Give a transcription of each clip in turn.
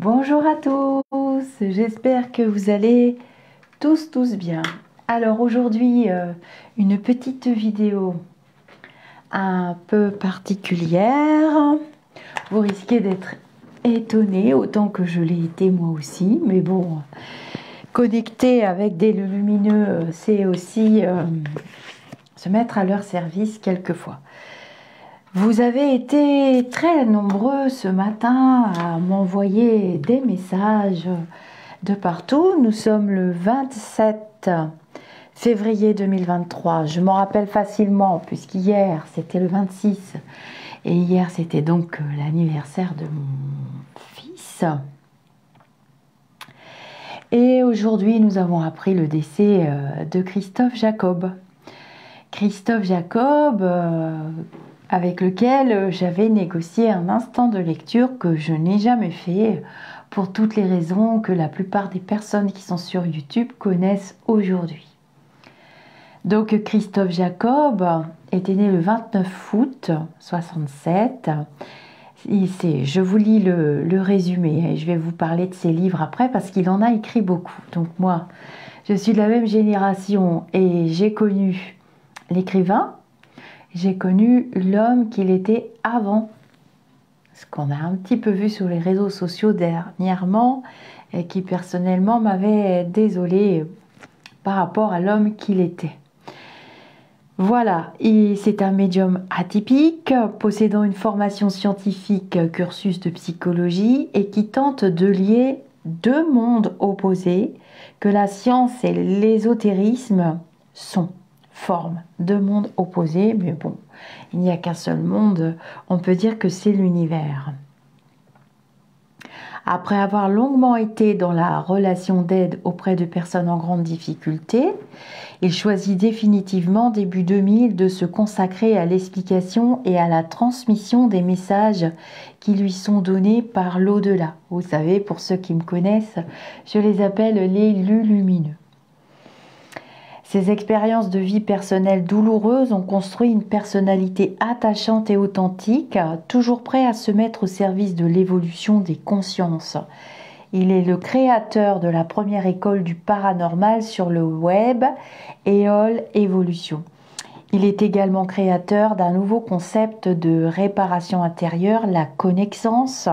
Bonjour à tous, j'espère que vous allez tous bien. Alors aujourd'hui, une petite vidéo un peu particulière. Vous risquez d'être étonnés autant que je l'ai été moi aussi, mais bon, connecter avec des lumineux, c'est aussi se mettre à leur service quelquefois. Vous avez été très nombreux ce matin à m'envoyer des messages de partout. Nous sommes le 27 février 2023. Je m'en rappelle facilement puisqu'hier c'était le 26 et hier c'était donc l'anniversaire de mon fils. Et aujourd'hui nous avons appris le décès de Christophe Jacob. Christophe Jacob, avec lequel j'avais négocié un instant de lecture que je n'ai jamais fait pour toutes les raisons que la plupart des personnes qui sont sur YouTube connaissent aujourd'hui. Donc Christophe Jacob était né le 29 août 67. Je vous lis le résumé et je vais vous parler de ses livres après parce qu'il en a écrit beaucoup. Donc moi, je suis de la même génération et j'ai connu l'écrivain, j'ai connu l'homme qu'il était avant. Ce qu'on a un petit peu vu sur les réseaux sociaux dernièrement et qui personnellement m'avait désolée par rapport à l'homme qu'il était. Voilà, c'est un médium atypique, possédant une formation scientifique, cursus de psychologie et qui tente de lier deux mondes opposés que la science et l'ésotérisme sont. Forme, deux mondes opposés, mais bon, il n'y a qu'un seul monde, on peut dire que c'est l'univers. Après avoir longuement été dans la relation d'aide auprès de personnes en grande difficulté, il choisit définitivement début 2000 de se consacrer à l'explication et à la transmission des messages qui lui sont donnés par l'au-delà. Vous savez, pour ceux qui me connaissent, je les appelle les lumineux. Ces expériences de vie personnelle douloureuses ont construit une personnalité attachante et authentique, toujours prêt à se mettre au service de l'évolution des consciences. Il est le créateur de la première école du paranormal sur le web, EOL Evolution. Il est également créateur d'un nouveau concept de réparation intérieure, la connaissance,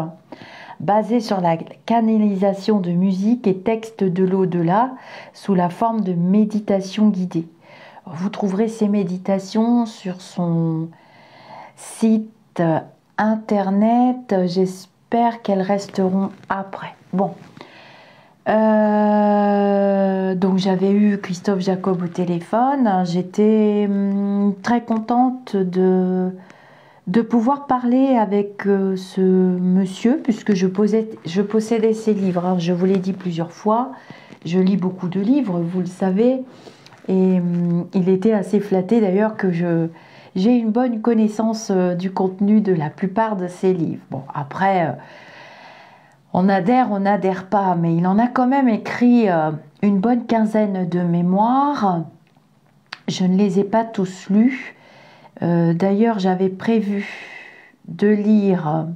basé sur la canalisation de musique et textes de l'au-delà sous la forme de méditation guidée. Vous trouverez ces méditations sur son site internet. J'espère qu'elles resteront après. Bon. Donc j'avais eu Christophe Jacob au téléphone. J'étais très contente de pouvoir parler avec ce monsieur, puisque je possédais ses livres. Alors, je vous l'ai dit plusieurs fois, je lis beaucoup de livres, vous le savez, et il était assez flatté d'ailleurs que j'ai une bonne connaissance du contenu de la plupart de ses livres. Bon, après, on n'adhère pas, mais il en a quand même écrit une bonne quinzaine de mémoires. Je ne les ai pas tous lus. D'ailleurs, j'avais prévu de lire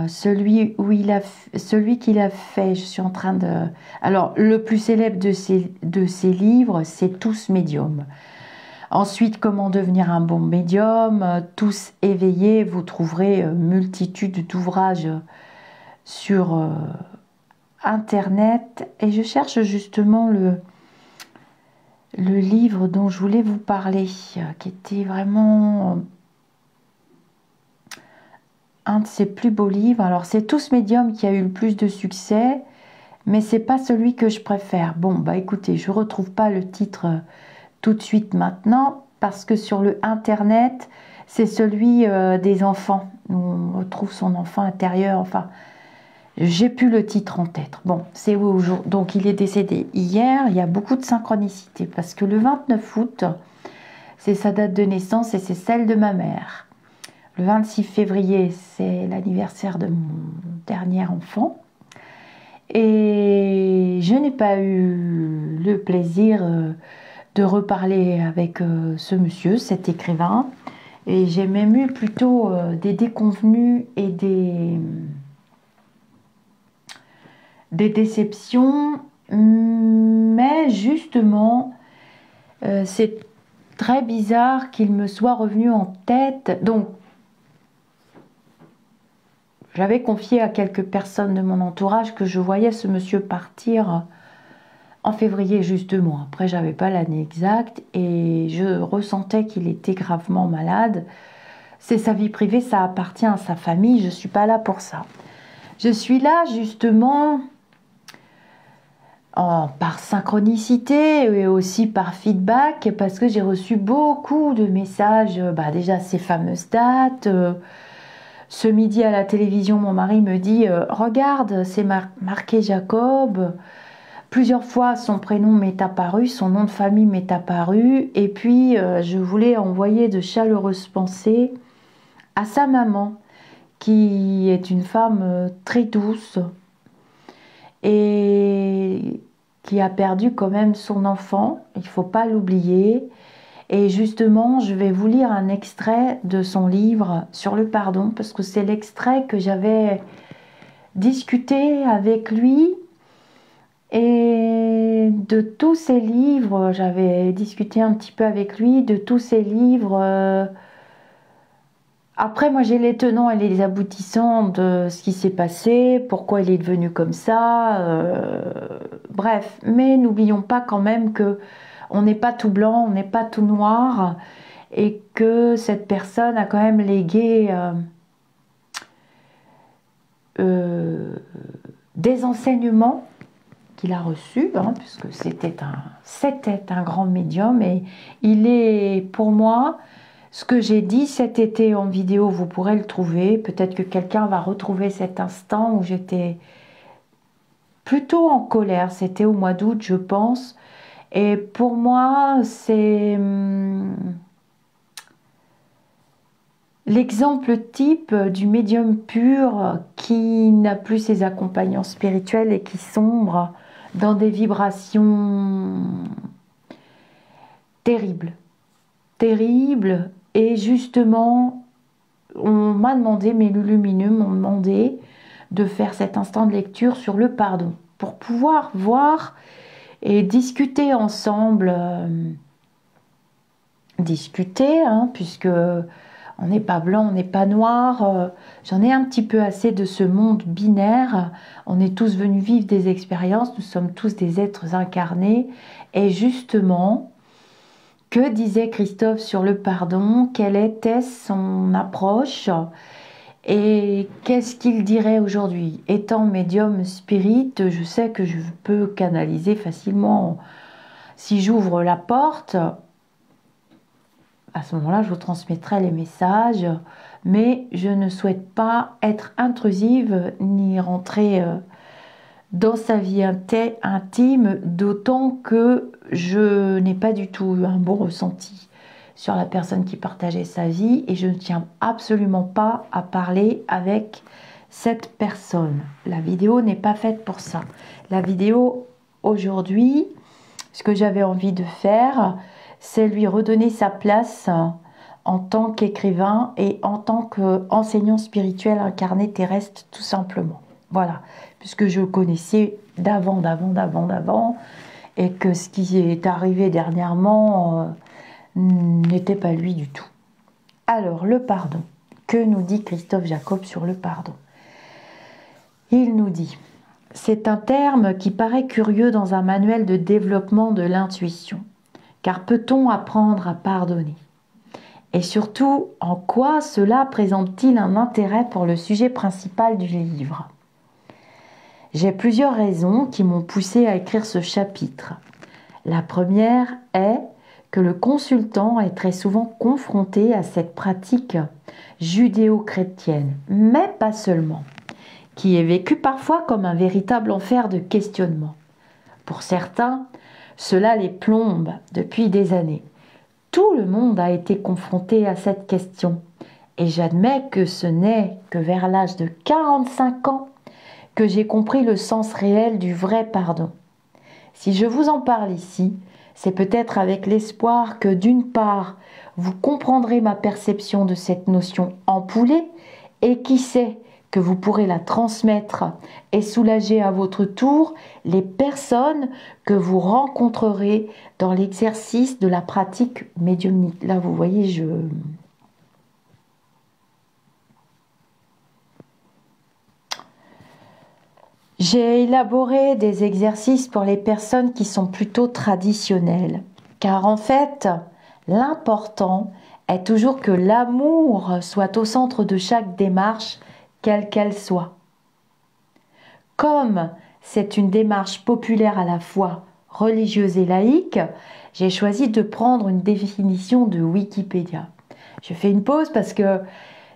celui qu'il a fait. Je suis en train de... Alors, le plus célèbre de ses livres, c'est Tous médiums. Ensuite, Comment devenir un bon médium, Tous éveillés. Vous trouverez multitude d'ouvrages sur Internet. Et je cherche justement le livre dont je voulais vous parler, qui était vraiment un de ses plus beaux livres. Alors c'est Tous médiums qui a eu le plus de succès, mais c'est pas celui que je préfère. Bon, bah écoutez, je retrouve pas le titre tout de suite maintenant, parce que sur le internet, c'est celui des enfants. On retrouve son enfant intérieur, enfin... J'ai plus le titre en tête. Bon, c'est aujourd'hui. Donc, il est décédé hier. Il y a beaucoup de synchronicité parce que le 29 août, c'est sa date de naissance et c'est celle de ma mère. Le 26 février, c'est l'anniversaire de mon dernier enfant. Et je n'ai pas eu le plaisir de reparler avec ce monsieur, cet écrivain. Et j'ai même eu plutôt des déconvenues et des des déceptions, mais justement, c'est très bizarre qu'il me soit revenu en tête. Donc, j'avais confié à quelques personnes de mon entourage que je voyais ce monsieur partir en février justement. Après, j'avais pas l'année exacte et je ressentais qu'il était gravement malade. C'est sa vie privée, ça appartient à sa famille, je suis pas là pour ça. Je suis là justement par synchronicité et aussi par feedback parce que j'ai reçu beaucoup de messages, déjà ces fameuses dates. Ce midi à la télévision, mon mari me dit regarde, c'est marqué Jacob. Plusieurs fois, son prénom m'est apparu, son nom de famille m'est apparu. Et puis, je voulais envoyer de chaleureuses pensées à sa maman, qui est une femme très douce et qui a perdu quand même son enfant. Il ne faut pas l'oublier. Et justement, je vais vous lire un extrait de son livre sur le pardon, parce que c'est l'extrait que j'avais discuté avec lui. Et de tous ces livres, j'avais discuté un petit peu avec lui, de tous ces livres. Après, moi, j'ai les tenants et les aboutissants de ce qui s'est passé, pourquoi il est devenu comme ça. Bref, mais n'oublions pas quand même que on n'est pas tout blanc, on n'est pas tout noir, et que cette personne a quand même légué des enseignements qu'il a reçu, puisque c'était un grand médium, et il est pour moi, ce que j'ai dit cet été en vidéo, vous pourrez le trouver, peut-être que quelqu'un va retrouver cet instant où j'étais plutôt en colère, c'était au mois d'août je pense, et pour moi c'est l'exemple type du médium pur qui n'a plus ses accompagnants spirituels et qui sombre dans des vibrations terribles. Terribles. Et justement, on m'a demandé, mes lumineux m'ont demandé de faire cet instant de lecture sur le pardon, pour pouvoir voir et discuter ensemble. Puisque on n'est pas blanc, on n'est pas noir. J'en ai un petit peu assez de ce monde binaire. On est tous venus vivre des expériences. Nous sommes tous des êtres incarnés. Et justement, que disait Christophe sur le pardon? Quelle était son approche? Et qu'est-ce qu'il dirait aujourd'hui? Étant médium spirit, je sais que je peux canaliser facilement. Si j'ouvre la porte, à ce moment-là, je vous transmettrai les messages, mais je ne souhaite pas être intrusive ni rentrer dans sa vie intime, d'autant que je n'ai pas du tout eu un bon ressenti sur la personne qui partageait sa vie et je ne tiens absolument pas à parler avec cette personne. La vidéo n'est pas faite pour ça. La vidéo aujourd'hui, ce que j'avais envie de faire, c'est lui redonner sa place en tant qu'écrivain et en tant qu'enseignant spirituel incarné terrestre, tout simplement. Voilà, puisque je le connaissais d'avant, et que ce qui est arrivé dernièrement n'était pas lui du tout. Alors, le pardon. Que nous dit Christophe Jacob sur le pardon? Il nous dit: c'est un terme qui paraît curieux dans un manuel de développement de l'intuition. Car peut-on apprendre à pardonner? Et surtout, en quoi cela présente-t-il un intérêt pour le sujet principal du livre? J'ai plusieurs raisons qui m'ont poussé à écrire ce chapitre. La première est que le consultant est très souvent confronté à cette pratique judéo-chrétienne, mais pas seulement, qui est vécue parfois comme un véritable enfer de questionnement. Pour certains, cela les plombe depuis des années. Tout le monde a été confronté à cette question. Et j'admets que ce n'est que vers l'âge de 45 ans que j'ai compris le sens réel du vrai pardon. Si je vous en parle ici, c'est peut-être avec l'espoir que d'une part, vous comprendrez ma perception de cette notion ampoulée et qui sait que vous pourrez la transmettre et soulager à votre tour les personnes que vous rencontrerez dans l'exercice de la pratique médiumnique. Là, vous voyez, j'ai élaboré des exercices pour les personnes qui sont plutôt traditionnelles. Car en fait, l'important est toujours que l'amour soit au centre de chaque démarche, quelle qu'elle soit. Comme c'est une démarche populaire à la fois religieuse et laïque, j'ai choisi de prendre une définition de Wikipédia. Je fais une pause parce que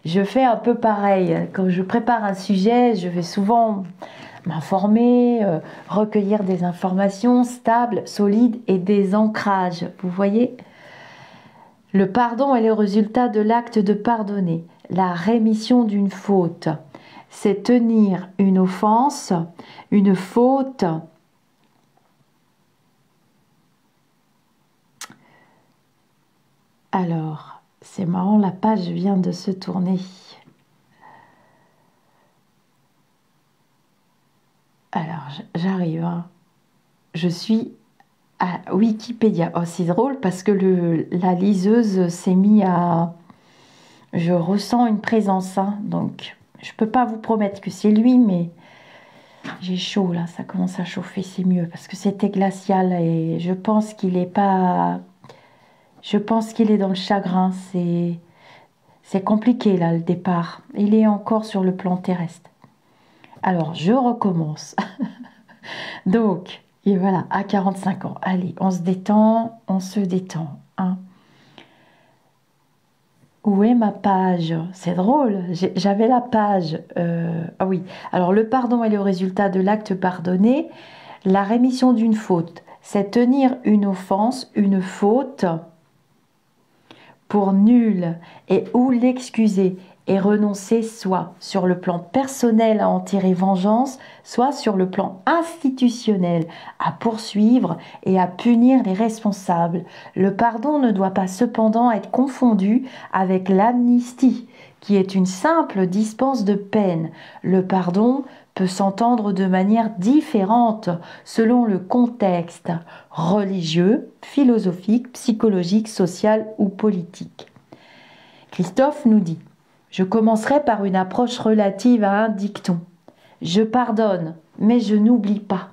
je fais un peu pareil. Quand je prépare un sujet, je vais souvent m'informer, recueillir des informations stables, solides et des ancrages. Vous voyez ? Le pardon est le résultat de l'acte de pardonner, la rémission d'une faute. C'est tenir une offense, une faute. Alors, c'est marrant, la page vient de se tourner. Alors, j'arrive. Hein. Je suis à Wikipédia. Oh, c'est drôle parce que la liseuse s'est mise à... Je ressens une présence, hein, donc je peux pas vous promettre que c'est lui, mais j'ai chaud là, ça commence à chauffer, c'est mieux parce que c'était glacial et je pense qu'il est pas... Je pense qu'il est dans le chagrin, c'est compliqué là le départ. Il est encore sur le plan terrestre. Alors, je recommence. Donc, et voilà, à 45 ans. Allez, on se détend, on se détend. Hein. Où est ma page? C'est drôle, j'avais la page. Ah oui, alors le pardon est le résultat de l'acte pardonné. La rémission d'une faute, c'est tenir une offense, une faute pour nulle et ou l'excuser et renoncer soit sur le plan personnel à en tirer vengeance, soit sur le plan institutionnel à poursuivre et à punir les responsables. Le pardon ne doit pas cependant être confondu avec l'amnistie, qui est une simple dispense de peine. Le pardon peut s'entendre de manière différente selon le contexte religieux, philosophique, psychologique, social ou politique. Christophe nous dit: je commencerai par une approche relative à un dicton. Je pardonne, mais je n'oublie pas.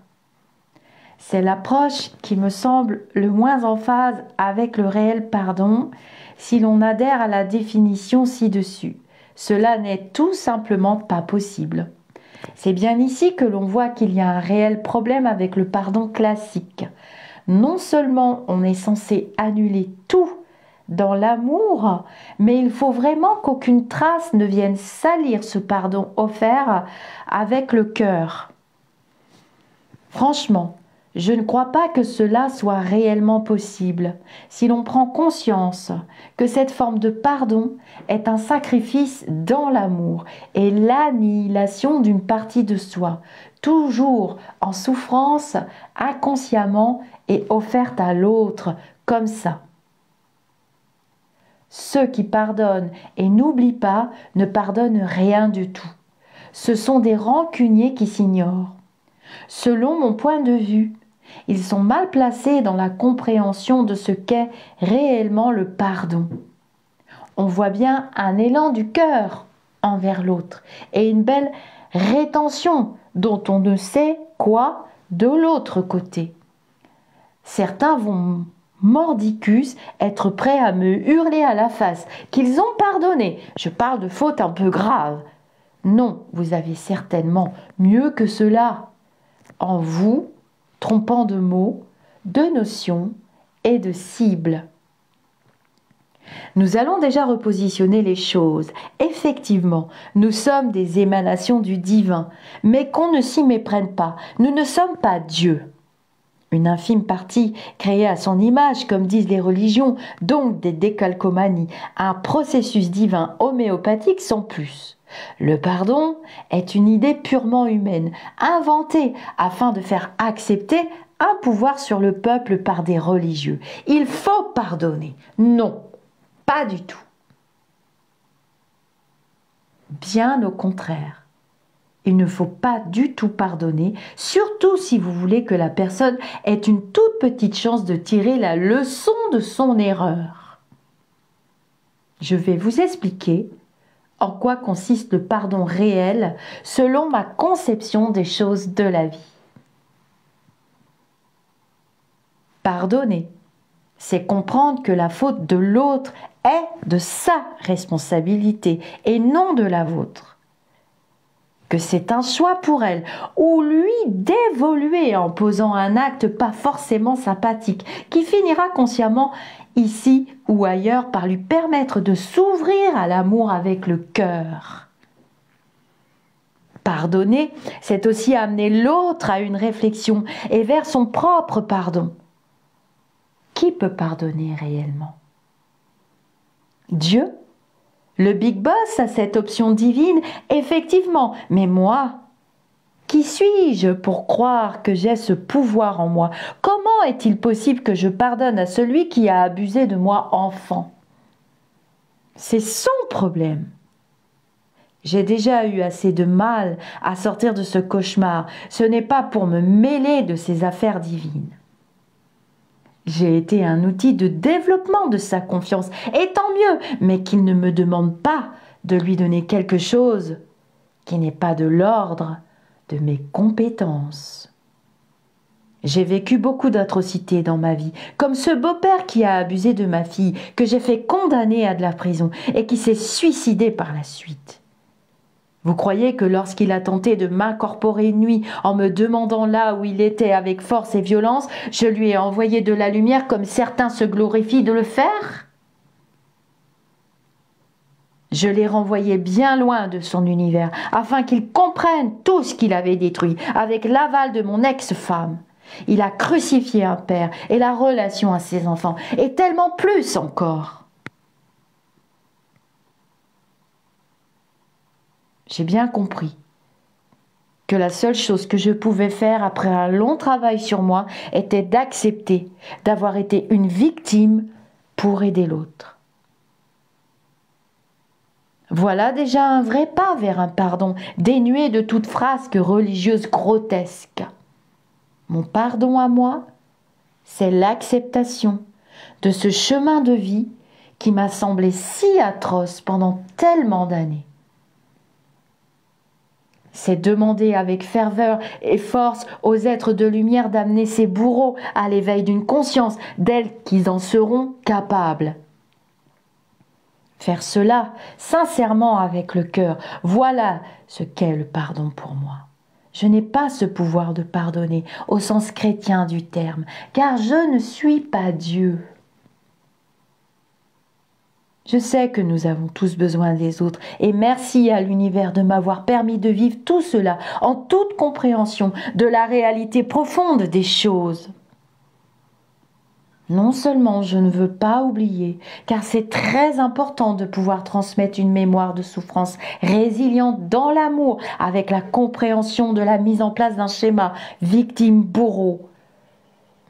C'est l'approche qui me semble le moins en phase avec le réel pardon si l'on adhère à la définition ci-dessus. Cela n'est tout simplement pas possible. C'est bien ici que l'on voit qu'il y a un réel problème avec le pardon classique. Non seulement on est censé annuler tout dans l'amour, mais il faut vraiment qu'aucune trace ne vienne salir ce pardon offert avec le cœur. Franchement, je ne crois pas que cela soit réellement possible si l'on prend conscience que cette forme de pardon est un sacrifice dans l'amour et l'annihilation d'une partie de soi, toujours en souffrance inconsciemment et offerte à l'autre comme ça. Ceux qui pardonnent et n'oublient pas ne pardonnent rien du tout. Ce sont des rancuniers qui s'ignorent. Selon mon point de vue, ils sont mal placés dans la compréhension de ce qu'est réellement le pardon. On voit bien un élan du cœur envers l'autre et une belle rétention dont on ne sait quoi de l'autre côté. Certains vont mordicus être prêts à me hurler à la face qu'ils ont pardonné. Je parle de fautes un peu graves. Non, vous avez certainement mieux que cela en vous, trompant de mots, de notions et de cibles. Nous allons déjà repositionner les choses. Effectivement, nous sommes des émanations du divin, mais qu'on ne s'y méprenne pas, nous ne sommes pas Dieu. Une infime partie créée à son image, comme disent les religions, donc des décalcomanies, un processus divin homéopathique sans plus. Le pardon est une idée purement humaine, inventée afin de faire accepter un pouvoir sur le peuple par des religieux. Il faut pardonner. Non, pas du tout. Bien au contraire. Il ne faut pas du tout pardonner, surtout si vous voulez que la personne ait une toute petite chance de tirer la leçon de son erreur. Je vais vous expliquer en quoi consiste le pardon réel selon ma conception des choses de la vie. Pardonner, c'est comprendre que la faute de l'autre est de sa responsabilité et non de la vôtre. Que c'est un choix pour elle ou lui d'évoluer en posant un acte pas forcément sympathique qui finira consciemment ici ou ailleurs par lui permettre de s'ouvrir à l'amour avec le cœur. Pardonner, c'est aussi amener l'autre à une réflexion et vers son propre pardon. Qui peut pardonner réellement? Dieu? Le Big Boss a cette option divine, effectivement, mais moi, qui suis-je pour croire que j'ai ce pouvoir en moi? Comment est-il possible que je pardonne à celui qui a abusé de moi enfant? C'est son problème. J'ai déjà eu assez de mal à sortir de ce cauchemar. Ce n'est pas pour me mêler de ses affaires divines. J'ai été un outil de développement de sa confiance, et tant mieux, mais qu'il ne me demande pas de lui donner quelque chose qui n'est pas de l'ordre de mes compétences. J'ai vécu beaucoup d'atrocités dans ma vie, comme ce beau-père qui a abusé de ma fille, que j'ai fait condamner à de la prison et qui s'est suicidé par la suite. Vous croyez que lorsqu'il a tenté de m'incorporer une nuit en me demandant là où il était avec force et violence, je lui ai envoyé de la lumière comme certains se glorifient de le faire? Je l'ai renvoyé bien loin de son univers, afin qu'il comprenne tout ce qu'il avait détruit, avec l'aval de mon ex-femme. Il a crucifié un père et la relation à ses enfants, et tellement plus encore. J'ai bien compris que la seule chose que je pouvais faire après un long travail sur moi était d'accepter d'avoir été une victime pour aider l'autre. Voilà déjà un vrai pas vers un pardon, dénué de toute frasque religieuse grotesque. Mon pardon à moi, c'est l'acceptation de ce chemin de vie qui m'a semblé si atroce pendant tellement d'années. C'est demander avec ferveur et force aux êtres de lumière d'amener ces bourreaux à l'éveil d'une conscience d'elles qu'ils en seront capables. Faire cela sincèrement avec le cœur, voilà ce qu'est le pardon pour moi. Je n'ai pas ce pouvoir de pardonner au sens chrétien du terme, car je ne suis pas Dieu. Je sais que nous avons tous besoin des autres et merci à l'univers de m'avoir permis de vivre tout cela en toute compréhension de la réalité profonde des choses. Non seulement je ne veux pas oublier, car c'est très important de pouvoir transmettre une mémoire de souffrance résiliente dans l'amour avec la compréhension de la mise en place d'un schéma victime-bourreau.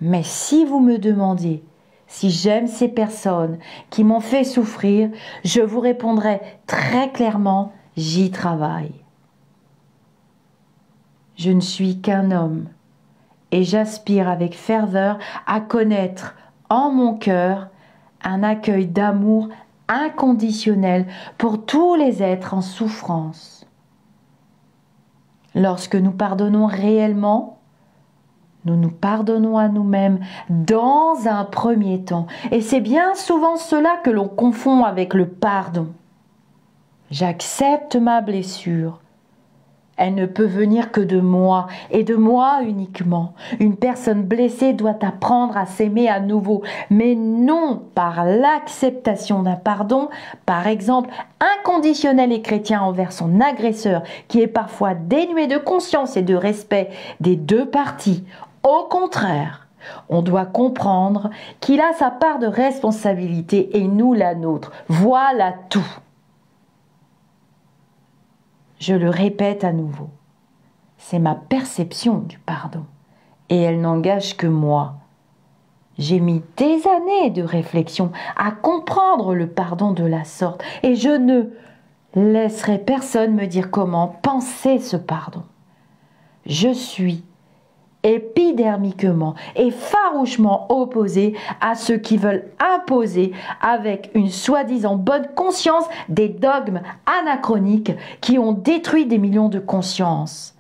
Mais si vous me demandez si j'aime ces personnes qui m'ont fait souffrir, je vous répondrai très clairement, j'y travaille. Je ne suis qu'un homme et j'aspire avec ferveur à connaître en mon cœur un accueil d'amour inconditionnel pour tous les êtres en souffrance. Lorsque nous pardonnons réellement, nous nous pardonnons à nous-mêmes dans un premier temps. Et c'est bien souvent cela que l'on confond avec le pardon. J'accepte ma blessure. Elle ne peut venir que de moi et de moi uniquement. Une personne blessée doit apprendre à s'aimer à nouveau, mais non par l'acceptation d'un pardon, par exemple inconditionnel et chrétien envers son agresseur, qui est parfois dénué de conscience et de respect des deux parties. Au contraire, on doit comprendre qu'il a sa part de responsabilité et nous la nôtre. Voilà tout. Je le répète à nouveau, c'est ma perception du pardon et elle n'engage que moi. J'ai mis des années de réflexion à comprendre le pardon de la sorte et je ne laisserai personne me dire comment penser ce pardon. Je suis épidermiquement et farouchement opposé à ceux qui veulent imposer avec une soi-disant bonne conscience des dogmes anachroniques qui ont détruit des millions de consciences.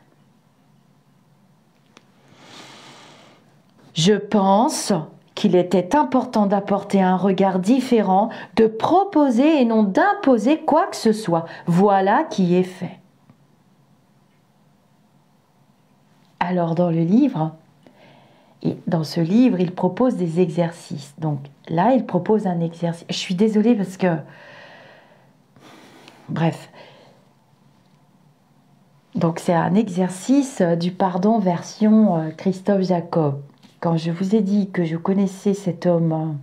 Je pense qu'il était important d'apporter un regard différent, de proposer et non d'imposer quoi que ce soit. Voilà qui est fait. Alors dans ce livre, il propose des exercices. Donc là, il propose un exercice. Je suis désolée parce que... Bref. Donc c'est un exercice du pardon version Christophe Jacob. Quand je vous ai dit que je connaissais cet homme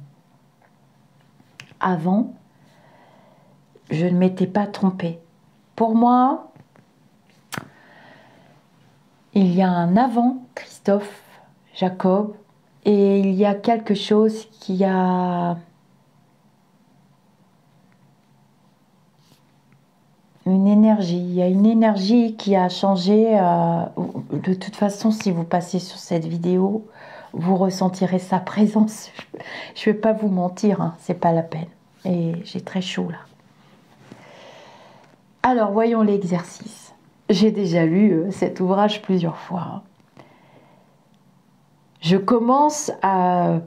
avant, je ne m'étais pas trompée. Pour moi, il y a un avant Christophe Jacob et il y a quelque chose qui a une énergie. Il y a une énergie qui a changé. De toute façon, si vous passez sur cette vidéo, vous ressentirez sa présence. Je ne vais pas vous mentir, hein, c'est pas la peine. Et j'ai très chaud là. Alors, voyons l'exercice. J'ai déjà lu cet ouvrage plusieurs fois. Je commence par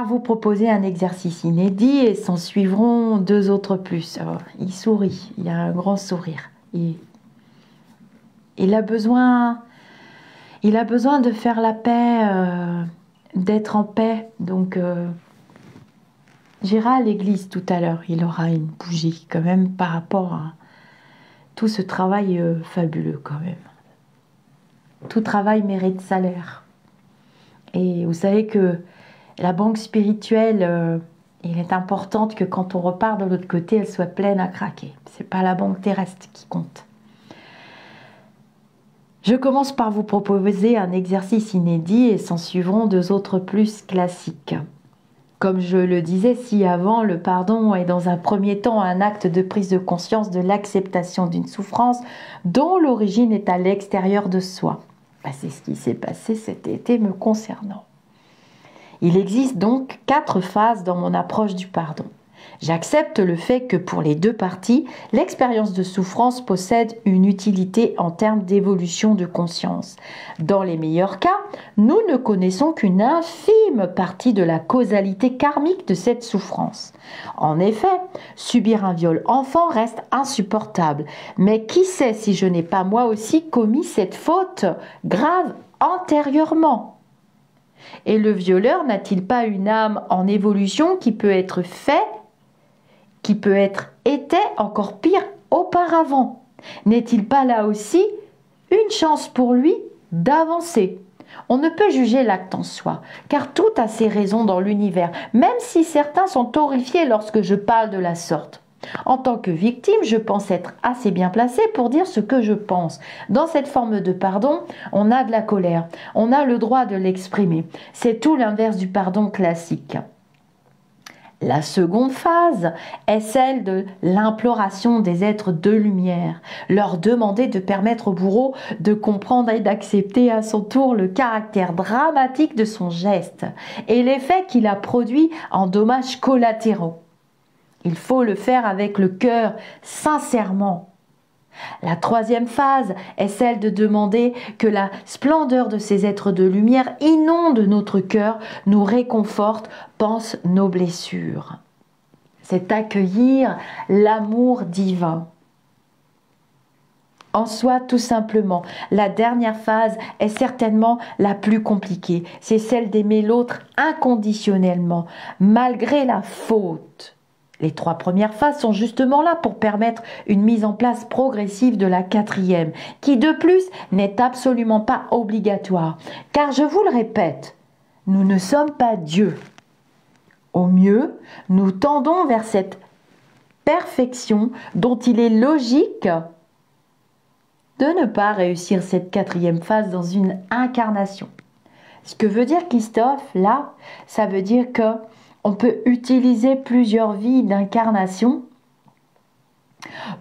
vous proposer un exercice inédit et s'en suivront 2 autres plus. Alors, il sourit, il a un grand sourire. Il a besoin de faire la paix, d'être en paix. Donc, j'irai à l'église tout à l'heure. Il aura une bougie quand même par rapport à tout ce travail fabuleux quand même. Tout travail mérite salaire. Et vous savez que la banque spirituelle, il est importante que quand on repart de l'autre côté, elle soit pleine à craquer. C'est pas la banque terrestre qui compte. Je commence par vous proposer un exercice inédit et s'en suivront 2 autres plus classiques. Comme je le disais si avant, le pardon est dans un premier temps un acte de prise de conscience de l'acceptation d'une souffrance dont l'origine est à l'extérieur de soi. C'est ce qui s'est passé cet été me concernant. Il existe donc 4 phases dans mon approche du pardon. J'accepte le fait que pour les 2 parties, l'expérience de souffrance possède une utilité en termes d'évolution de conscience. Dans les meilleurs cas, nous ne connaissons qu'une infime partie de la causalité karmique de cette souffrance. En effet, subir un viol enfant reste insupportable. Mais qui sait si je n'ai pas moi aussi commis cette faute grave antérieurement ? Et le violeur n'a-t-il pas une âme en évolution qui peut être été encore pire auparavant? N'est-il pas là aussi une chance pour lui d'avancer? On ne peut juger l'acte en soi, car tout a ses raisons dans l'univers, même si certains sont horrifiés lorsque je parle de la sorte. En tant que victime, je pense être assez bien placée pour dire ce que je pense. Dans cette forme de pardon, on a de la colère, on a le droit de l'exprimer. C'est tout l'inverse du pardon classique. La seconde phase est celle de l'imploration des êtres de lumière, leur demander de permettre au bourreau de comprendre et d'accepter à son tour le caractère dramatique de son geste et l'effet qu'il a produit en dommages collatéraux. Il faut le faire avec le cœur, sincèrement. La troisième phase est celle de demander que la splendeur de ces êtres de lumière inonde notre cœur, nous réconforte, pense nos blessures. C'est accueillir l'amour divin. En soi, tout simplement, la dernière phase est certainement la plus compliquée. C'est celle d'aimer l'autre inconditionnellement, malgré la faute. Les 3 premières phases sont justement là pour permettre une mise en place progressive de la 4e, qui de plus n'est absolument pas obligatoire. Car je vous le répète, nous ne sommes pas Dieu. Au mieux, nous tendons vers cette perfection dont il est logique de ne pas réussir cette 4e phase dans une incarnation. Ce que veut dire Christophe, là, ça veut dire que on peut utiliser plusieurs vies d'incarnation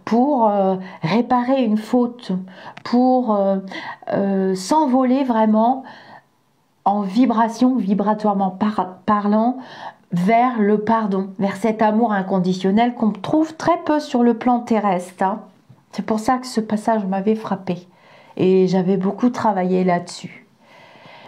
pour réparer une faute, pour s'envoler vraiment en vibration, vibratoirement parlant, vers le pardon, vers cet amour inconditionnel qu'on trouve très peu sur le plan terrestre. Hein. C'est pour ça que ce passage m'avait frappé et j'avais beaucoup travaillé là-dessus.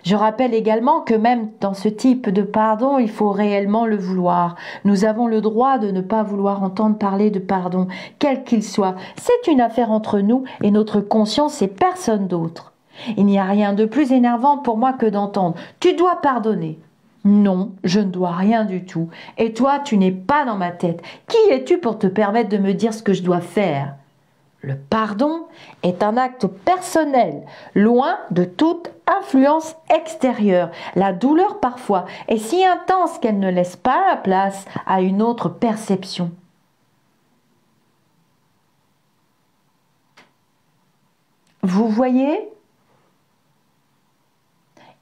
Je rappelle également que même dans ce type de pardon, il faut réellement le vouloir. Nous avons le droit de ne pas vouloir entendre parler de pardon, quel qu'il soit. C'est une affaire entre nous et notre conscience et personne d'autre. Il n'y a rien de plus énervant pour moi que d'entendre « Tu dois pardonner ». Non, je ne dois rien du tout. Et toi, tu n'es pas dans ma tête. Qui es-tu pour te permettre de me dire ce que je dois faire ? Le pardon est un acte personnel, loin de toute influence extérieure. La douleur parfois est si intense qu'elle ne laisse pas la place à une autre perception. Vous voyez ?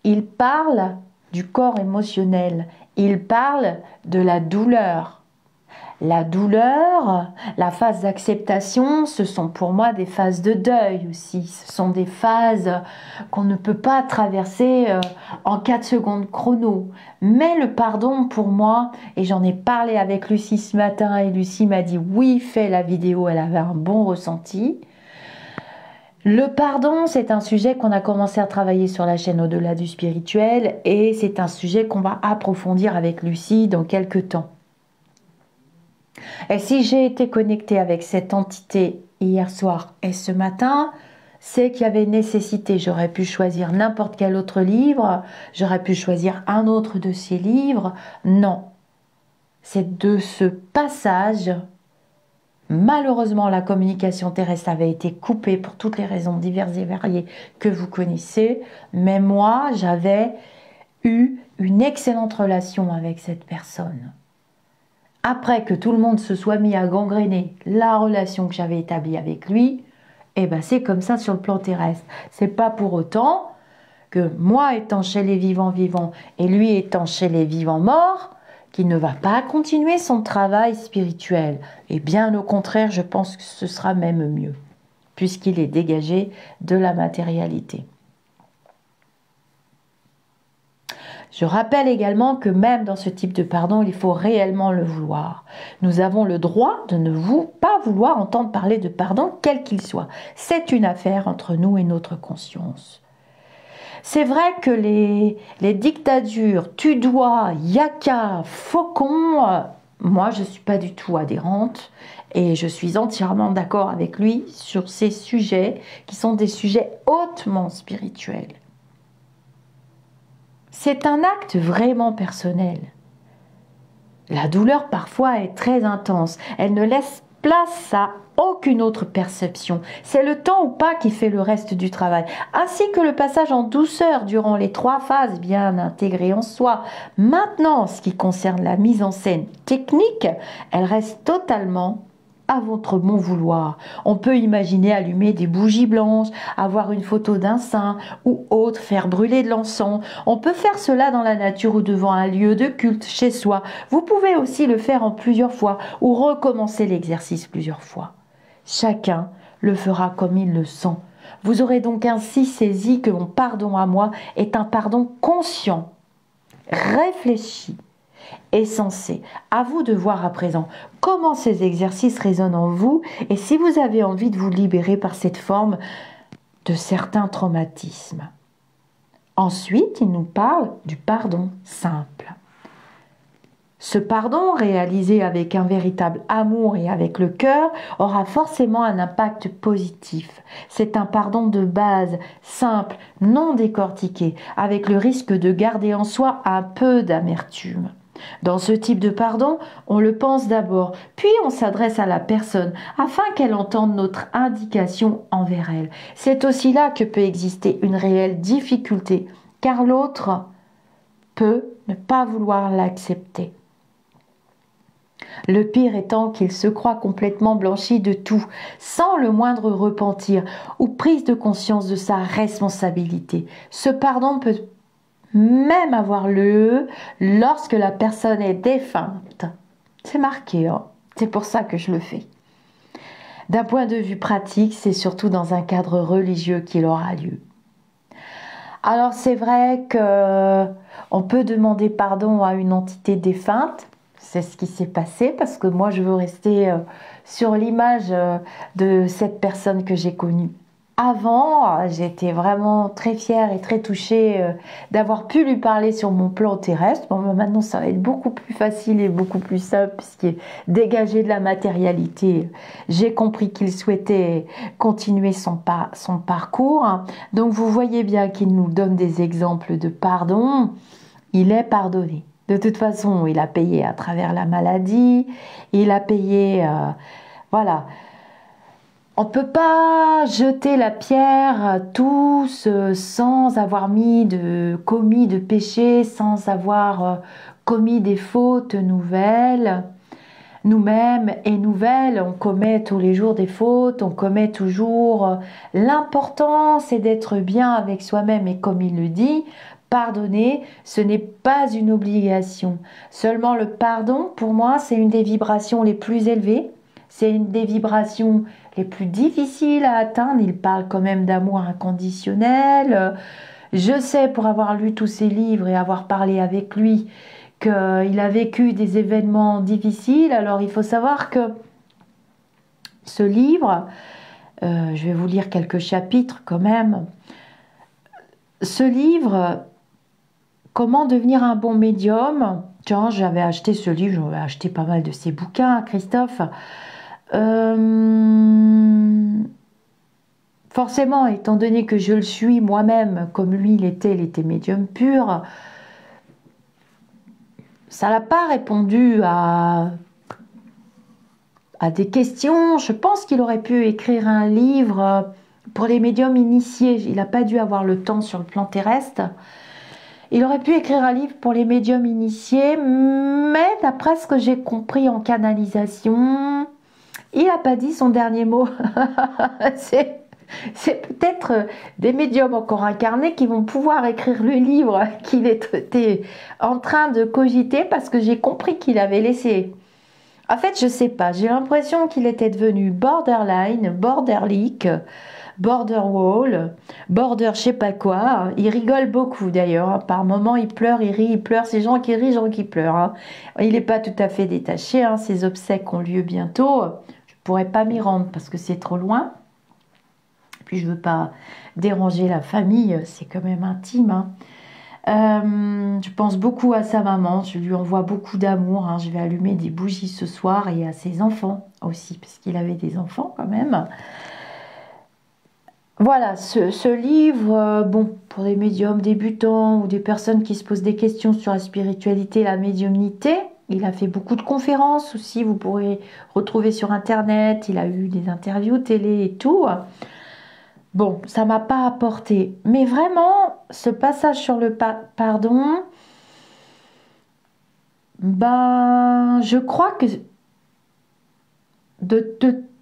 Il parle du corps émotionnel, il parle de la douleur. La douleur, la phase d'acceptation, ce sont pour moi des phases de deuil aussi. Ce sont des phases qu'on ne peut pas traverser en 4 secondes chrono. Mais le pardon pour moi, et j'en ai parlé avec Lucie ce matin, et Lucie m'a dit oui, fais la vidéo, elle avait un bon ressenti. Le pardon, c'est un sujet qu'on a commencé à travailler sur la chaîne Au-delà du spirituel et c'est un sujet qu'on va approfondir avec Lucie dans quelques temps. Et si j'ai été connectée avec cette entité hier soir et ce matin, c'est qu'il y avait nécessité. J'aurais pu choisir n'importe quel autre livre, j'aurais pu choisir un autre de ces livres. Non, c'est de ce passage. Malheureusement, la communication terrestre avait été coupée pour toutes les raisons diverses et variées que vous connaissez. Mais moi, j'avais eu une excellente relation avec cette personne. Après que tout le monde se soit mis à gangréner la relation que j'avais établie avec lui, eh ben c'est comme ça sur le plan terrestre. C'est pas pour autant que moi étant chez les vivants et lui étant chez les vivants morts, qu'il ne va pas continuer son travail spirituel. Et bien au contraire, je pense que ce sera même mieux, puisqu'il est dégagé de la matérialité. Je rappelle également que même dans ce type de pardon, il faut réellement le vouloir. Nous avons le droit de ne pas vouloir entendre parler de pardon, quel qu'il soit. C'est une affaire entre nous et notre conscience. C'est vrai que les dictatures, tu dois, yaka, faucon, moi je ne suis pas du tout adhérente et je suis entièrement d'accord avec lui sur ces sujets qui sont des sujets hautement spirituels. C'est un acte vraiment personnel. La douleur parfois est très intense. Elle ne laisse place à aucune autre perception. C'est le temps ou pas qui fait le reste du travail, ainsi que le passage en douceur durant les 3 phases bien intégrées en soi. Maintenant, en ce qui concerne la mise en scène technique, elle reste totalement à votre bon vouloir. On peut imaginer allumer des bougies blanches, avoir une photo d'un saint ou autre, faire brûler de l'encens. On peut faire cela dans la nature ou devant un lieu de culte chez soi. Vous pouvez aussi le faire en plusieurs fois ou recommencer l'exercice plusieurs fois. Chacun le fera comme il le sent. Vous aurez donc ainsi saisi que mon pardon à moi est un pardon conscient, réfléchi et sensé. À vous de voir à présent comment ces exercices résonnent en vous et si vous avez envie de vous libérer par cette forme de certains traumatismes. Ensuite, il nous parle du pardon simple. Ce pardon, réalisé avec un véritable amour et avec le cœur, aura forcément un impact positif. C'est un pardon de base, simple, non décortiqué, avec le risque de garder en soi un peu d'amertume. Dans ce type de pardon, on le pense d'abord, puis on s'adresse à la personne afin qu'elle entende notre indication envers elle. C'est aussi là que peut exister une réelle difficulté, car l'autre peut ne pas vouloir l'accepter. Le pire étant qu'il se croit complètement blanchi de tout, sans le moindre repentir ou prise de conscience de sa responsabilité. Ce pardon peut même avoir lieu lorsque la personne est défunte. C'est marqué, hein. C'est pour ça que je le fais. D'un point de vue pratique, c'est surtout dans un cadre religieux qu'il aura lieu. Alors c'est vrai que on peut demander pardon à une entité défunte, c'est ce qui s'est passé parce que moi je veux rester sur l'image de cette personne que j'ai connue. Avant, j'étais vraiment très fière et très touchée d'avoir pu lui parler sur mon plan terrestre. Bon, maintenant, ça va être beaucoup plus facile et beaucoup plus simple puisqu'il est dégagé de la matérialité. J'ai compris qu'il souhaitait continuer son parcours. Donc, vous voyez bien qu'il nous donne des exemples de pardon. Il est pardonné. De toute façon, il a payé à travers la maladie. Il a payé... voilà. On ne peut pas jeter la pierre à tous sans avoir commis de péché, sans avoir commis des fautes nouvelles. Nous-mêmes et nouvelles, on commet tous les jours des fautes, on commet toujours. L'important, c'est d'être bien avec soi-même et comme il le dit, pardonner, ce n'est pas une obligation. Seulement le pardon, pour moi, c'est une des vibrations les plus élevées. C'est une des vibrations les plus difficiles à atteindre. Il parle quand même d'amour inconditionnel. Je sais, pour avoir lu tous ses livres et avoir parlé avec lui, qu'il a vécu des événements difficiles. Alors il faut savoir que ce livre, je vais vous lire quelques chapitres quand même. Ce livre, Comment devenir un bon médium. Tiens, j'avais acheté ce livre, j'avais acheté pas mal de ses bouquins, Christophe. Forcément, étant donné que je le suis moi-même, comme lui il était médium pur, ça n'a pas répondu à des questions. Je pense qu'il aurait pu écrire un livre pour les médiums initiés. Il n'a pas dû avoir le temps sur le plan terrestre. Il aurait pu écrire un livre pour les médiums initiés, mais d'après ce que j'ai compris en canalisation, il n'a pas dit son dernier mot. C'est peut-être des médiums encore incarnés qui vont pouvoir écrire le livre qu'il était en train de cogiter parce que j'ai compris qu'il avait laissé. En fait, je sais pas, j'ai l'impression qu'il était devenu borderline, borderlick, border wall, border je sais pas quoi. Il rigole beaucoup d'ailleurs, par moments il pleure, il rit, il pleure. C'est gens qui rient, gens qui pleurent. Il n'est pas tout à fait détaché, ses obsèques ont lieu bientôt. Je pourrais pas m'y rendre parce que c'est trop loin. Puis je veux pas déranger la famille, c'est quand même intime. Je pense beaucoup à sa maman, je lui envoie beaucoup d'amour. Je vais allumer des bougies ce soir et à ses enfants aussi, parce qu'il avait des enfants quand même. Voilà, ce livre, bon, pour des médiums débutants ou des personnes qui se posent des questions sur la spiritualité, la médiumnité, il a fait beaucoup de conférences aussi, vous pourrez retrouver sur internet, il a eu des interviews télé et tout. Bon, ça m'a pas apporté. Mais vraiment, ce passage sur le pardon, ben, je crois que de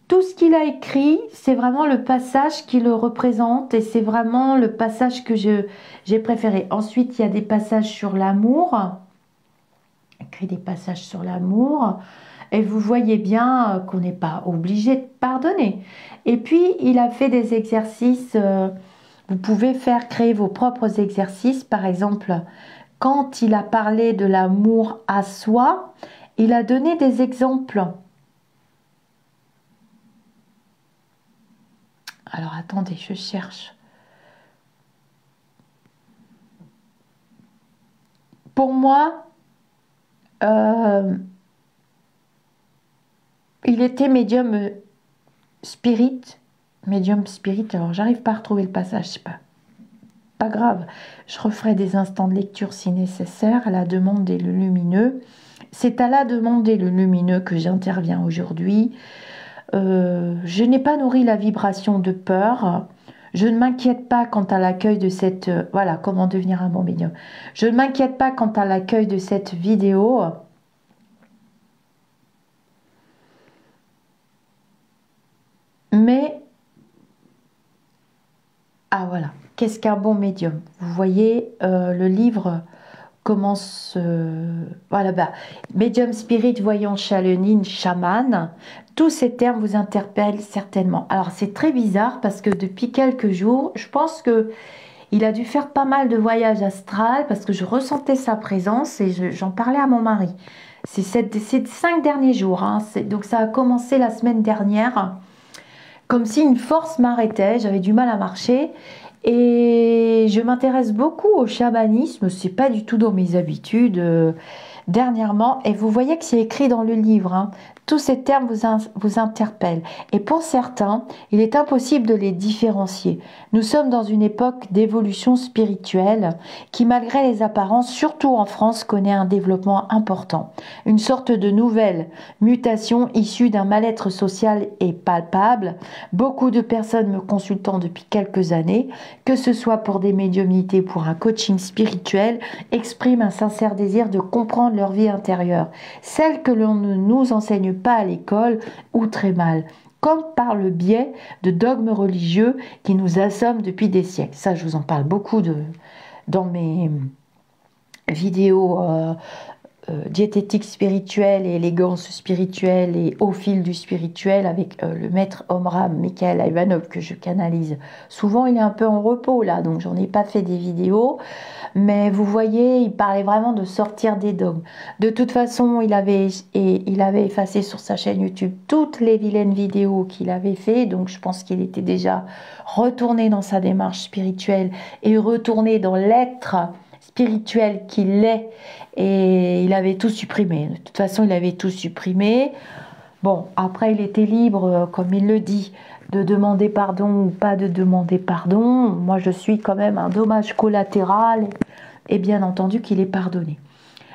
tout ce qu'il a écrit, c'est vraiment le passage qui le représente et c'est vraiment le passage que j'ai préféré. Ensuite, il y a des passages sur l'amour. Écrit des passages sur l'amour. Et vous voyez bien qu'on n'est pas obligé de pardonner. Et puis, il a fait des exercices. Vous pouvez créer vos propres exercices. Par exemple, quand il a parlé de l'amour à soi, il a donné des exemples. Alors, attendez, je cherche. Pour moi, il était médium spirit. Médium spirit, alors j'arrive pas à retrouver le passage, je sais pas grave. Je referai des instants de lecture si nécessaire, à la demande des lumineux. C'est à la demande des lumineux que j'interviens aujourd'hui. Je n'ai pas nourri la vibration de peur. Je ne m'inquiète pas quant à l'accueil de cette... voilà, comment devenir un bon médium. Je ne m'inquiète pas quant à l'accueil de cette vidéo. Mais... ah voilà, qu'est-ce qu'un bon médium? Vous voyez le livre commence, voilà, bah, médium spirit, voyant, chalenine, chaman, tous ces termes vous interpellent certainement. Alors c'est très bizarre parce que depuis quelques jours, je pense que il a dû faire pas mal de voyages astrales parce que je ressentais sa présence et j'en parlais à mon mari. C'est ces 5 derniers jours, hein, donc ça a commencé la semaine dernière, comme si une force m'arrêtait, j'avais du mal à marcher. Et je m'intéresse beaucoup au chamanisme, c'est pas du tout dans mes habitudes dernièrement. Et vous voyez que c'est écrit dans le livre, hein. Tous ces termes vous interpellent. Et pour certains, il est impossible de les différencier. Nous sommes dans une époque d'évolution spirituelle qui, malgré les apparences, surtout en France, connaît un développement important. Une sorte de nouvelle mutation issue d'un mal-être social est palpable. Beaucoup de personnes me consultant depuis quelques années, que ce soit pour des médiumnités, pour un coaching spirituel, expriment un sincère désir de comprendre leur vie intérieure, celle que l'on ne nous enseigne pas à l'école ou très mal, comme par le biais de dogmes religieux qui nous assomment depuis des siècles. Ça, je vous en parle beaucoup dans mes vidéos diététique spirituelle et élégance spirituelle et au fil du spirituel avec le maître Omram Mikhaël Ivanov que je canalise. Souvent il est un peu en repos là, donc j'en ai pas fait des vidéos, mais vous voyez, il parlait vraiment de sortir des dogmes. De toute façon, il avait effacé sur sa chaîne YouTube toutes les vilaines vidéos qu'il avait fait, donc je pense qu'il était déjà retourné dans sa démarche spirituelle et retourné dans l'être spirituel qu'il est, et il avait tout supprimé. De toute façon, il avait tout supprimé. Bon, après, il était libre, comme il le dit, de demander pardon ou pas de demander pardon. Moi, je suis quand même un dommage collatéral, et bien entendu qu'il est pardonné.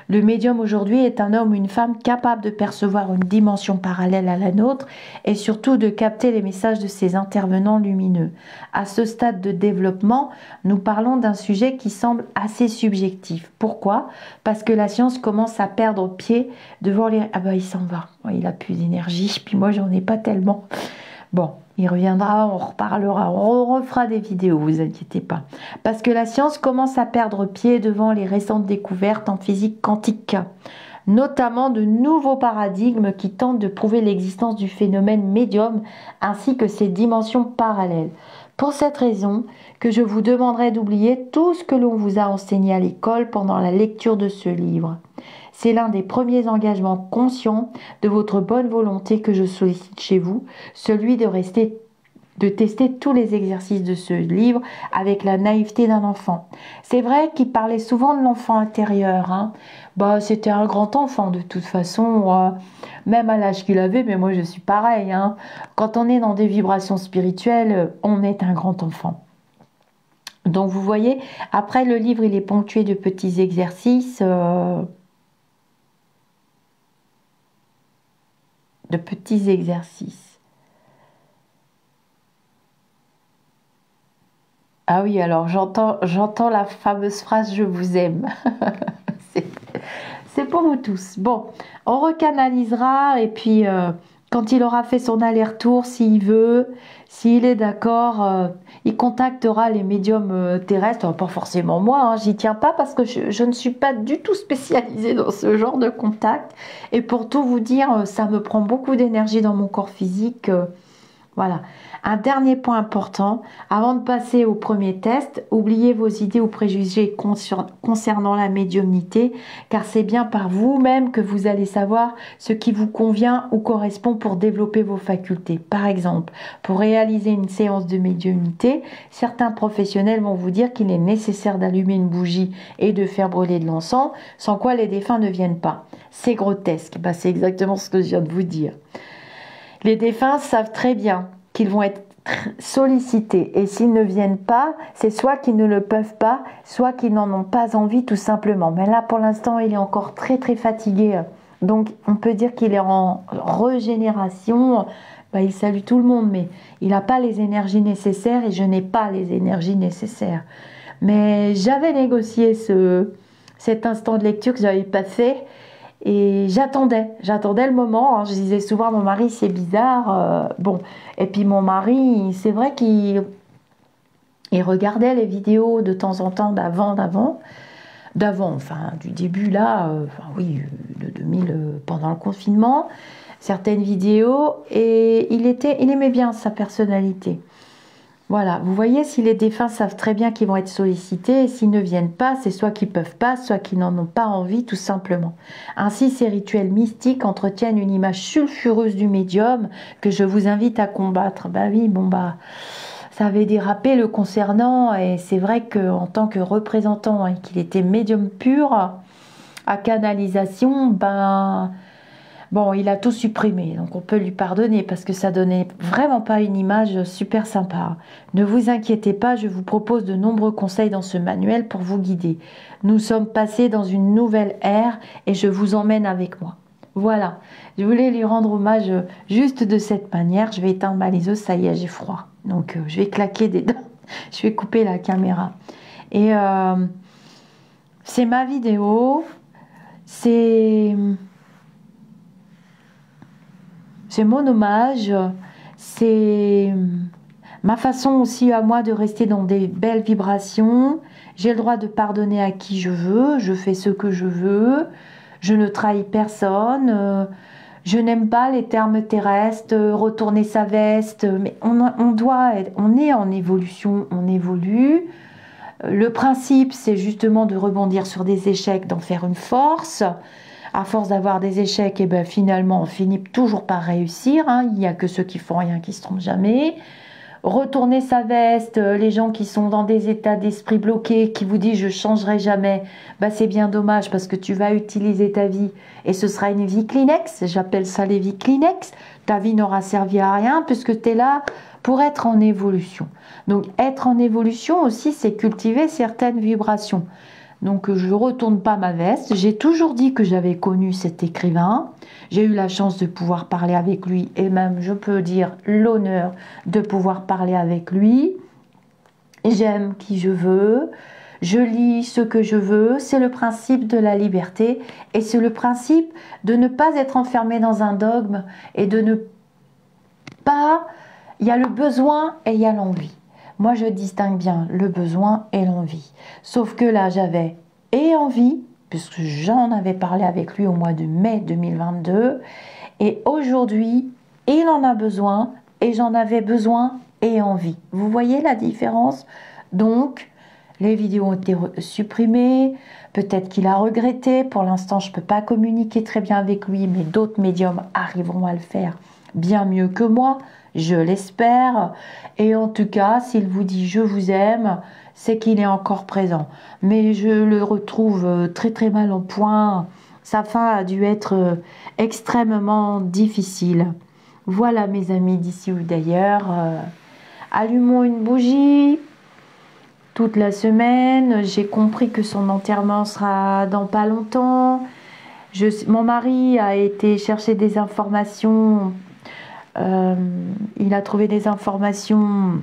Le médium aujourd'hui est un homme ou une femme capable de percevoir une dimension parallèle à la nôtre et surtout de capter les messages de ses intervenants lumineux. À ce stade de développement, nous parlons d'un sujet qui semble assez subjectif. Pourquoi? Parce que la science commence à perdre pied devant les... Ah bah il s'en va, il a plus d'énergie, puis moi j'en ai pas tellement. Bon, il reviendra, on reparlera, on refera des vidéos, vous inquiétez pas. Parce que la science commence à perdre pied devant les récentes découvertes en physique quantique, notamment de nouveaux paradigmes qui tentent de prouver l'existence du phénomène médium ainsi que ses dimensions parallèles. Pour cette raison, que je vous demanderai d'oublier tout ce que l'on vous a enseigné à l'école pendant la lecture de ce livre. C'est l'un des premiers engagements conscients de votre bonne volonté que je sollicite chez vous, celui de tester tous les exercices de ce livre avec la naïveté d'un enfant. C'est vrai qu'il parlait souvent de l'enfant intérieur, hein. Bah, c'était un grand enfant de toute façon, même à l'âge qu'il avait, mais moi je suis pareil, hein. Quand on est dans des vibrations spirituelles, on est un grand enfant. Donc vous voyez, après le livre il est ponctué de petits exercices, Ah oui, alors j'entends la fameuse phrase « Je vous aime ». C'est pour vous tous. Bon, on recanalisera et puis quand il aura fait son aller-retour, s'il veut, s'il est d'accord, il contactera les médiums terrestres. Pas forcément moi, hein, j'y tiens pas parce que je ne suis pas du tout spécialisée dans ce genre de contact. Et pour tout vous dire, ça me prend beaucoup d'énergie dans mon corps physique. Voilà. Un dernier point important, avant de passer au premier test, oubliez vos idées ou préjugés concernant la médiumnité, car c'est bien par vous-même que vous allez savoir ce qui vous convient ou correspond pour développer vos facultés. Par exemple, pour réaliser une séance de médiumnité, certains professionnels vont vous dire qu'il est nécessaire d'allumer une bougie et de faire brûler de l'encens, sans quoi les défunts ne viennent pas. C'est grotesque, bah, c'est exactement ce que je viens de vous dire. Les défunts savent très bien qu'ils vont être sollicités et s'ils ne viennent pas, c'est soit qu'ils ne le peuvent pas, soit qu'ils n'en ont pas envie tout simplement. Mais là pour l'instant il est encore très fatigué, donc on peut dire qu'il est en régénération. Bah, il salue tout le monde mais il n'a pas les énergies nécessaires et je n'ai pas les énergies nécessaires. Mais j'avais négocié cet instant de lecture que je n'avais pas fait. Et j'attendais le moment, hein. Je disais souvent à mon mari c'est bizarre, bon, et puis mon mari c'est vrai qu'il regardait les vidéos de temps en temps d'avant, d'avant, enfin du début là, enfin, oui, de 2000, pendant le confinement, certaines vidéos, et il aimait bien sa personnalité. Voilà, vous voyez, si les défunts savent très bien qu'ils vont être sollicités, et s'ils ne viennent pas, c'est soit qu'ils peuvent pas, soit qu'ils n'en ont pas envie, tout simplement. Ainsi, ces rituels mystiques entretiennent une image sulfureuse du médium que je vous invite à combattre. Bah oui, bon bah, ça avait dérapé le concernant, et c'est vrai qu'en tant que représentant, hein, qu'il était médium pur, à canalisation, ben... Bon, il a tout supprimé, donc on peut lui pardonner parce que ça donnait vraiment pas une image super sympa. Ne vous inquiétez pas, je vous propose de nombreux conseils dans ce manuel pour vous guider. Nous sommes passés dans une nouvelle ère et je vous emmène avec moi. Voilà, je voulais lui rendre hommage juste de cette manière. Je vais éteindre ma liseuse, ça y est, j'ai froid. Donc je vais claquer des dents, je vais couper la caméra. Et c'est ma vidéo, c'est mon hommage, c'est ma façon aussi à moi de rester dans des belles vibrations. J'ai le droit de pardonner à qui je veux, je fais ce que je veux, je ne trahis personne, je n'aime pas les termes terrestres, retourner sa veste, mais on est en évolution, on évolue. Le principe, c'est justement de rebondir sur des échecs, d'en faire une force. À force d'avoir des échecs, et ben finalement, on finit toujours par réussir. Hein. Il n'y a que ceux qui font rien qui se trompent jamais. Retourner sa veste, les gens qui sont dans des états d'esprit bloqués, qui vous disent « je changerai jamais », ben c'est bien dommage parce que tu vas utiliser ta vie et ce sera une vie Kleenex. J'appelle ça les vies Kleenex. Ta vie n'aura servi à rien puisque tu es là pour être en évolution. Donc être en évolution aussi, c'est cultiver certaines vibrations. Donc je ne retourne pas ma veste. J'ai toujours dit que j'avais connu cet écrivain. J'ai eu la chance de pouvoir parler avec lui et même, je peux dire, l'honneur de pouvoir parler avec lui. J'aime qui je veux. Je lis ce que je veux. C'est le principe de la liberté et c'est le principe de ne pas être enfermé dans un dogme et de ne pas... Il y a le besoin et il y a l'envie. Moi, je distingue bien le besoin et l'envie. Sauf que là, j'avais et envie, puisque j'en avais parlé avec lui au mois de mai 2022. Et aujourd'hui, il en a besoin et j'en avais besoin et envie. Vous voyez la différence? Donc, les vidéos ont été supprimées. Peut-être qu'il a regretté. Pour l'instant, je ne peux pas communiquer très bien avec lui, mais d'autres médiums arriveront à le faire bien mieux que moi. Je l'espère. Et en tout cas, s'il vous dit « je vous aime », c'est qu'il est encore présent. Mais je le retrouve très très mal en point. Sa fin a dû être extrêmement difficile. Voilà mes amis d'ici ou d'ailleurs. Allumons une bougie toute la semaine. J'ai compris que son enterrement sera dans pas longtemps. Mon mari a été chercher des informations. Il a trouvé des informations.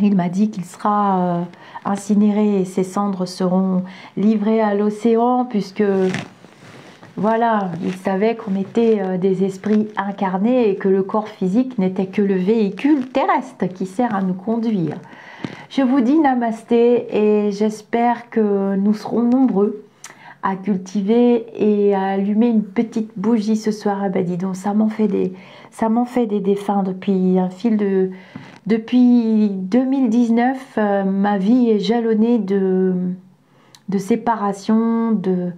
Il m'a dit qu'il sera incinéré et ses cendres seront livrées à l'océan puisque voilà, il savait qu'on était des esprits incarnés et que le corps physique n'était que le véhicule terrestre qui sert à nous conduire. Je vous dis namasté et j'espère que nous serons nombreux à cultiver et à allumer une petite bougie ce soir. Ah ben dis donc, ça m'en fait des défunts depuis 2019. Ma vie est jalonnée de séparation, de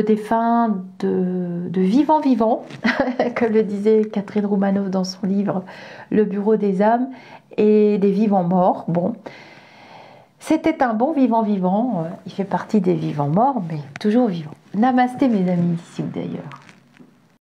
défunts, de vivants, comme le disait Catherine Roumanoff dans son livre Le Bureau des âmes, et des vivants morts. Bon, c'était un bon vivant, il fait partie des vivants morts, mais toujours vivant. Namasté mes amis, d'ici ou d'ailleurs.